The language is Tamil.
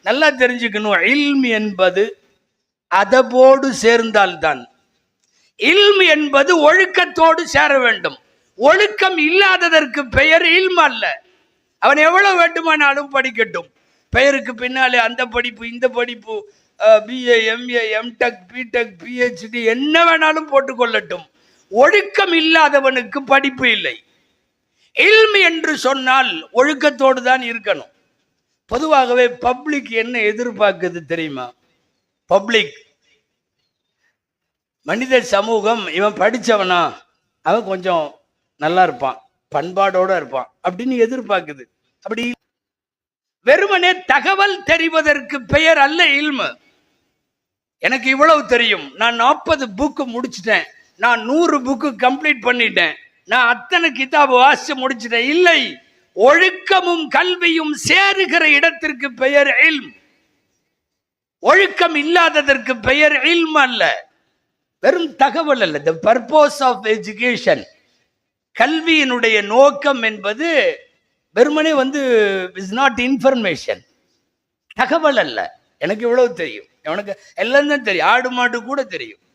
நல்லா தெரிஞ்சுக்கணும், இல்ம் என்பது அதபோடு சேர்ந்தால்தான். இல்ம் என்பது ஒழுக்கத்தோடு சேர வேண்டும். ஒழுக்கம் இல்லாததற்கு பெயர் இல்ம் அல்ல. அவன் எவ்வளவு வேண்டுமானாலும் படிக்கட்டும், பெயருக்கு பின்னாலே அந்த படிப்பு இந்த படிப்பு, BA MA MTech BTech PhD என்ன வேணாலும் போட்டுக்கொள்ளட்டும், ஒழுக்கம் இல்லாதவனுக்கு படிப்பு இல்லை. இல்ம் என்று சொன்னால் ஒழுக்கத்தோடு தான் இருக்கணும். பொதுவாகவே பப்ளிக் என்ன எதிர்பார்க்குது தெரியுமா? பப்ளிக், மனித சமூகம், இவன் படித்தவனா, அவன் கொஞ்சம் நல்லா இருப்பான், பண்பாடோடு இருப்பான் அப்படின்னு எதிர்பார்க்குது. அப்படி வெறுமனே தகவல் தெரிவதற்கு பெயர் அல்ல இல்மு. எனக்கு இவ்வளவு தெரியும், நான் 40 புக்கு முடிச்சிட்டேன், நான் 100 புக்கு கம்ப்ளீட் பண்ணிட்டேன், நான் அத்தனை கிதாபு வாசிச்சு முடிச்சிட்டேன். இல்லை, ஒழுக்கமும் கல்வியும் சேருகிற இடத்திற்கு பெயர் இல்ம். ஒழுக்கம் இல்லாததற்கு பெயர் இல்ம் அல்ல, வெறும் தகவல் அல்ல. தி பர்பஸ் ஆஃப் எஜுகேஷன், கல்வியினுடைய நோக்கம் என்பது வெறுமனே இஸ் நாட் இன்ஃபர்மேஷன், தகவல் அல்ல. எனக்கு இவ்வளவு தெரியும், எனக்கு எல்லாம் தான் தெரியும், ஆடு மாடு கூட தெரியும்.